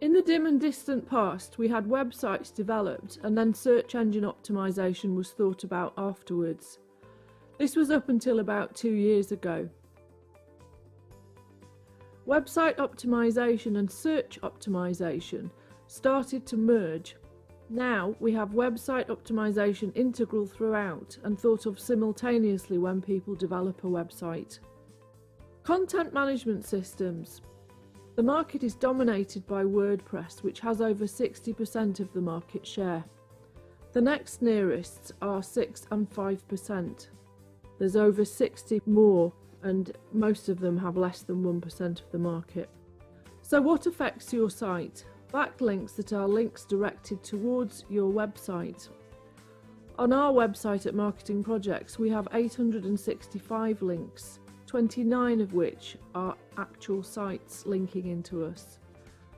In the dim and distant past, we had websites developed and then search engine optimization was thought about afterwards. This was up until about 2 years ago. Website optimization and search optimization started to merge. Now we have website optimization integral throughout and thought of simultaneously when people develop a website. Content management systems. The market is dominated by WordPress, which has over 60% of the market share. The next nearest are 6 and 5%. There's over 60 more, and most of them have less than 1% of the market. So what affects your site? Backlinks that are links directed towards your website. On our website at Marketing Projects, we have 865 links, 29 of which are actual sites linking into us.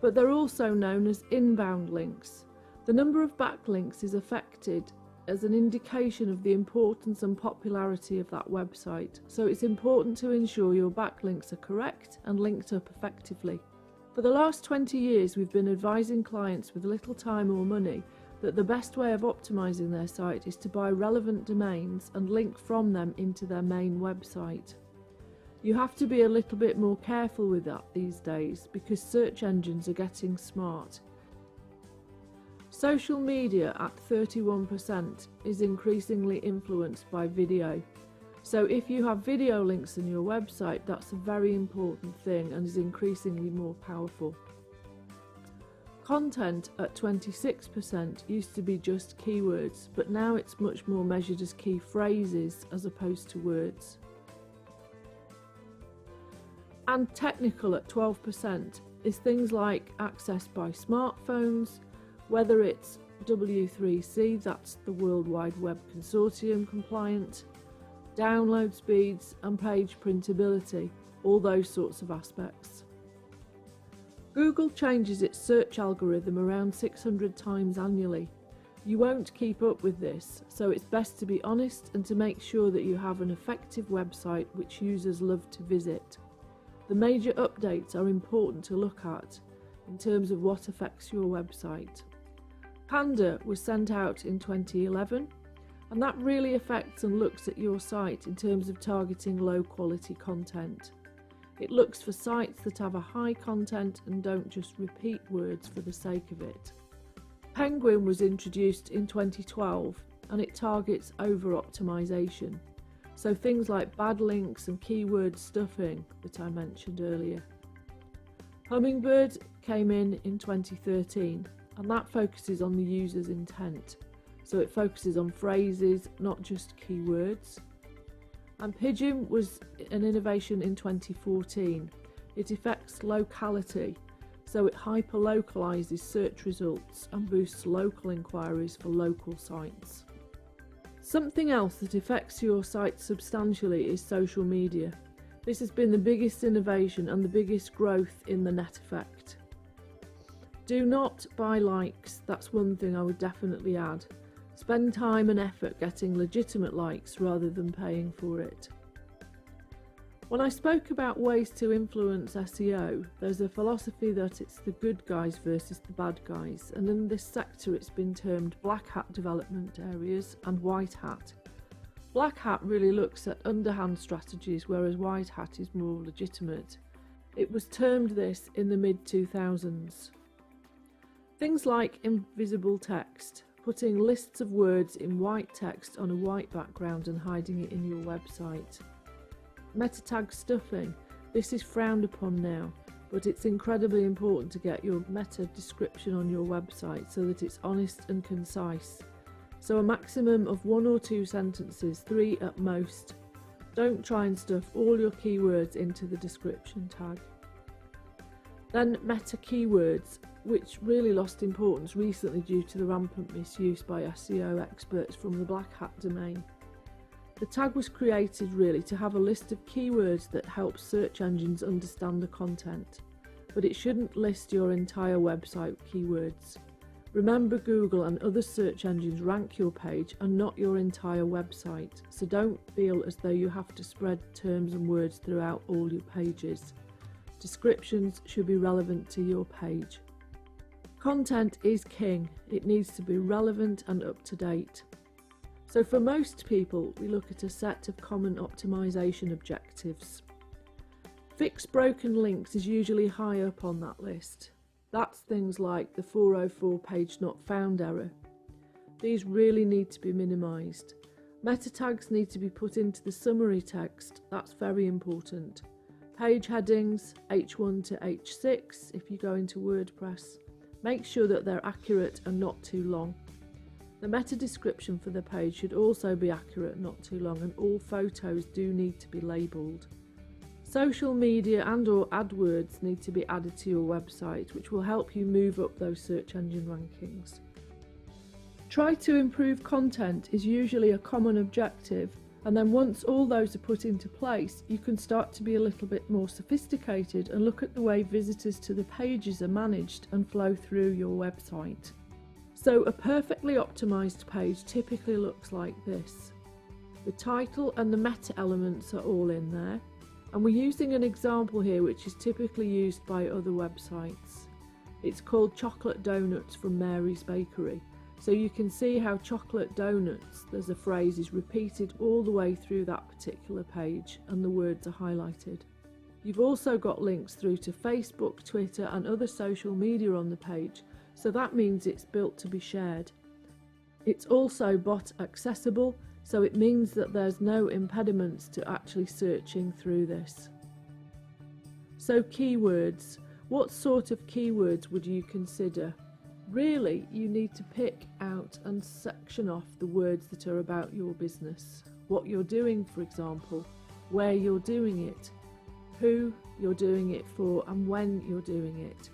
But they're also known as inbound links. The number of backlinks is affected as an indication of the importance and popularity of that website, so it's important to ensure your backlinks are correct and linked up effectively. For the last 20 years, we've been advising clients with little time or money that the best way of optimizing their site is to buy relevant domains and link from them into their main website. You have to be a little bit more careful with that these days because search engines are getting smart. Social media at 31% is increasingly influenced by video. So if you have video links in your website, that's a very important thing and is increasingly more powerful. Content at 26% used to be just keywords, but now it's much more measured as key phrases as opposed to words. And technical at 12% is things like access by smartphones, whether it's W3C, that's the World Wide Web Consortium compliant, download speeds and page printability, all those sorts of aspects. Google changes its search algorithm around 600 times annually. You won't keep up with this, so it's best to be honest and to make sure that you have an effective website which users love to visit. The major updates are important to look at in terms of what affects your website. Panda was sent out in 2011, and that really affects and looks at your site in terms of targeting low quality content. It looks for sites that have a high content and don't just repeat words for the sake of it. Penguin was introduced in 2012 and it targets over-optimization, so things like bad links and keyword stuffing that I mentioned earlier. Hummingbird came in 2013 and that focuses on the user's intent. So it focuses on phrases, not just keywords. And Pigeon was an innovation in 2014. It affects locality, so it hyper-localizes search results and boosts local inquiries for local sites. Something else that affects your site substantially is social media. This has been the biggest innovation and the biggest growth in the net effect. Do not buy likes, that's one thing I would definitely add. Spend time and effort getting legitimate likes rather than paying for it. When I spoke about ways to influence SEO, there's a philosophy that it's the good guys versus the bad guys, and in this sector it's been termed black hat development areas and white hat. Black hat really looks at underhand strategies, whereas white hat is more legitimate. It was termed this in the mid-2000s. Things like invisible text, putting lists of words in white text on a white background and hiding it in your website. Meta tag stuffing, this is frowned upon now, but it's incredibly important to get your meta description on your website so that it's honest and concise. So a maximum of 1 or 2 sentences, 3 at most. Don't try and stuff all your keywords into the description tag. Then meta keywords, which really lost importance recently due to the rampant misuse by SEO experts from the black hat domain. The tag was created really to have a list of keywords that help search engines understand the content, but it shouldn't list your entire website keywords. Remember, Google and other search engines rank your page and not your entire website, so don't feel as though you have to spread terms and words throughout all your pages. Descriptions should be relevant to your page. Content is king. It needs to be relevant and up to date. So for most people, we look at a set of common optimization objectives. Fix broken links is usually high up on that list. That's things like the 404 page not found error. These really need to be minimized. Meta tags need to be put into the summary text. That's very important. Page headings, H1 to H6 if you go into WordPress. Make sure that they're accurate and not too long. The meta description for the page should also be accurate, not too long, and all photos do need to be labelled. Social media and or AdWords need to be added to your website, which will help you move up those search engine rankings. Try to improve content is usually a common objective, and then once all those are put into place, you can start to be a little bit more sophisticated and look at the way visitors to the pages are managed and flow through your website. So a perfectly optimized page typically looks like this. The title and the meta elements are all in there, and we're using an example here which is typically used by other websites. It's called Chocolate Donuts from Mary's Bakery. So you can see how chocolate donuts, there's a phrase, is repeated all the way through that particular page and the words are highlighted. You've also got links through to Facebook, Twitter and other social media on the page, so that means it's built to be shared. It's also bot accessible, so it means that there's no impediments to actually searching through this. So keywords. What sort of keywords would you consider? Really, you need to pick out and section off the words that are about your business. What you're doing, for example, where you're doing it, who you're doing it for, and when you're doing it.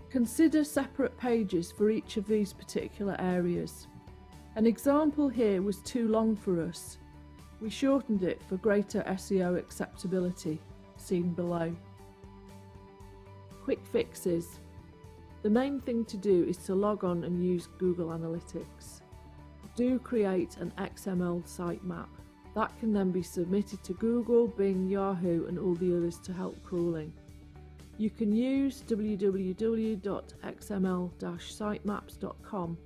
Consider separate pages for each of these particular areas. An example here was too long for us. We shortened it for greater SEO acceptability, seen below. Quick fixes. The main thing to do is to log on and use Google Analytics. Do create an XML sitemap. That can then be submitted to Google, Bing, Yahoo and all the others to help crawling. You can use www.xml-sitemaps.com.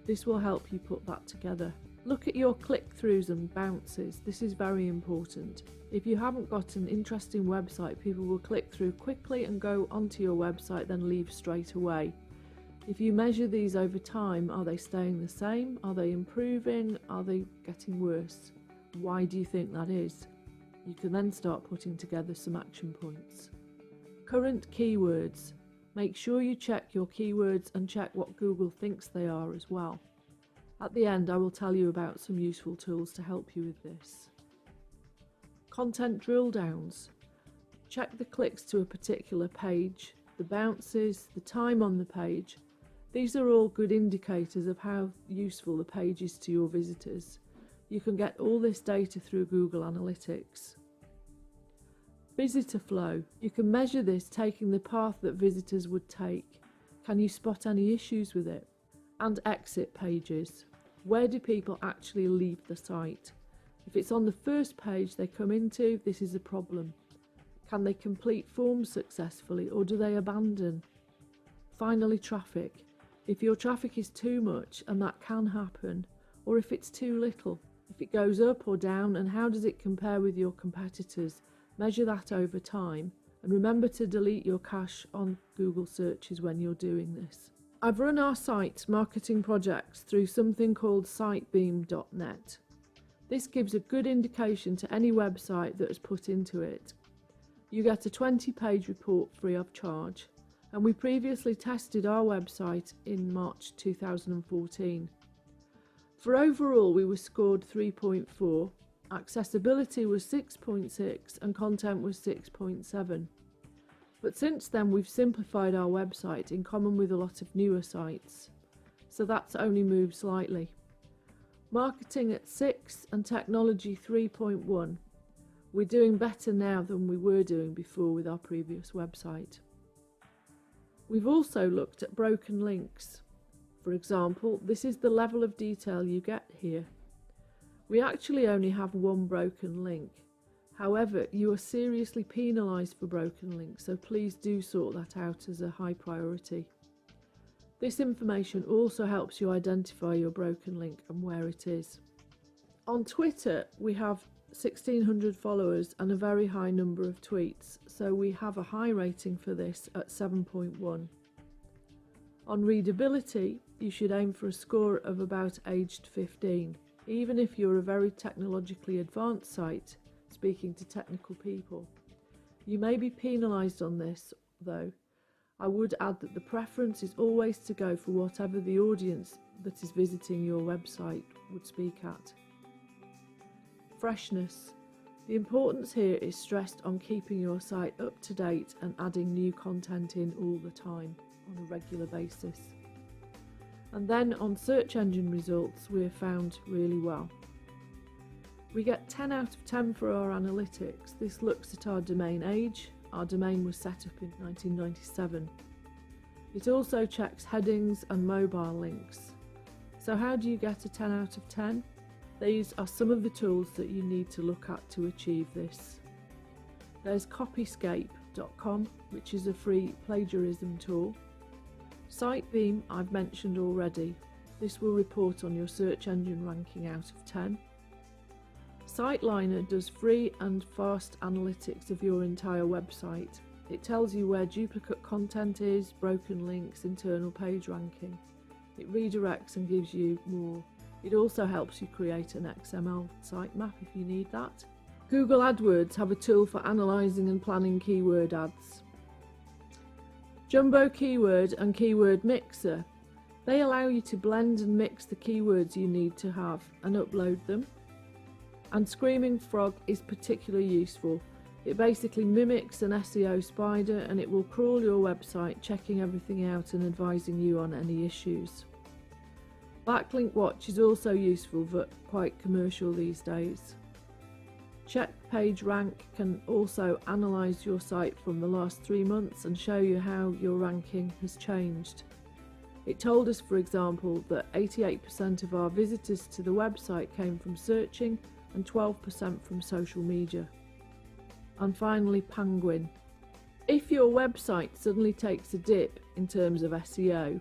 This will help you put that together. Look at your click-throughs and bounces. This is very important. If you haven't got an interesting website, people will click through quickly and go onto your website, then leave straight away. If you measure these over time, are they staying the same? Are they improving? Are they getting worse? Why do you think that is? You can then start putting together some action points. Current keywords. Make sure you check your keywords and check what Google thinks they are as well. At the end, I will tell you about some useful tools to help you with this. Content drill downs. Check the clicks to a particular page, the bounces, the time on the page. These are all good indicators of how useful the page is to your visitors. You can get all this data through Google Analytics. Visitor flow. You can measure this taking the path that visitors would take. Can you spot any issues with it? And exit pages. Where do people actually leave the site? If it's on the first page they come into, this is a problem. Can they complete forms successfully or do they abandon? Finally, traffic. If your traffic is too much, and that can happen, or if it's too little, if it goes up or down, and how does it compare with your competitors? Measure that over time, and remember to delete your cache on Google searches when you're doing this. I've run our site's marketing projects through something called sitebeam.net. This gives a good indication to any website that has put into it. You get a 20-page report free of charge, and we previously tested our website in March 2014. For overall, we were scored 3.4, accessibility was 6.6 and content was 6.7. But since then we've simplified our website in common with a lot of newer sites, so that's only moved slightly. Marketing at 6 and technology 3.1. We're doing better now than we were doing before with our previous website. We've also looked at broken links. For example, this is the level of detail you get here. We actually only have one broken link. However, you are seriously penalised for broken links, so please do sort that out as a high priority. This information also helps you identify your broken link and where it is. On Twitter, we have 1,600 followers and a very high number of tweets, so we have a high rating for this at 7.1. On readability, you should aim for a score of about aged 15, even if you're a very technologically advanced site speaking to technical people. You may be penalised on this, though. I would add that the preference is always to go for whatever the audience that is visiting your website would speak at. Freshness. The importance here is stressed on keeping your site up to date and adding new content in all the time on a regular basis. And then on search engine results, we are found really well. We get 10 out of 10 for our analytics. This looks at our domain age. Our domain was set up in 1997. It also checks headings and mobile links. So how do you get a 10 out of 10? These are some of the tools that you need to look at to achieve this. There's copyscape.com, which is a free plagiarism tool. SiteBeam I've mentioned already. This will report on your search engine ranking out of 10. SiteLiner does free and fast analytics of your entire website. It tells you where duplicate content is, broken links, internal page ranking. It redirects and gives you more. It also helps you create an XML sitemap if you need that. Google AdWords have a tool for analysing and planning keyword ads. Jumbo Keyword and Keyword Mixer. They allow you to blend and mix the keywords you need to have and upload them. And Screaming Frog is particularly useful. It basically mimics an SEO spider and it will crawl your website, checking everything out and advising you on any issues. Backlink Watch is also useful but quite commercial these days. Check Page Rank can also analyse your site from the last 3 months and show you how your ranking has changed. It told us, for example, that 88% of our visitors to the website came from searching and 12% from social media. And finally, Penguin. If your website suddenly takes a dip in terms of SEO,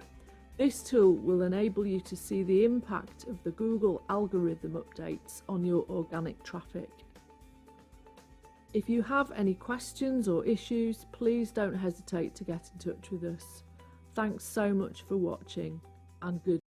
this tool will enable you to see the impact of the Google algorithm updates on your organic traffic. If you have any questions or issues, please don't hesitate to get in touch with us. Thanks so much for watching, and good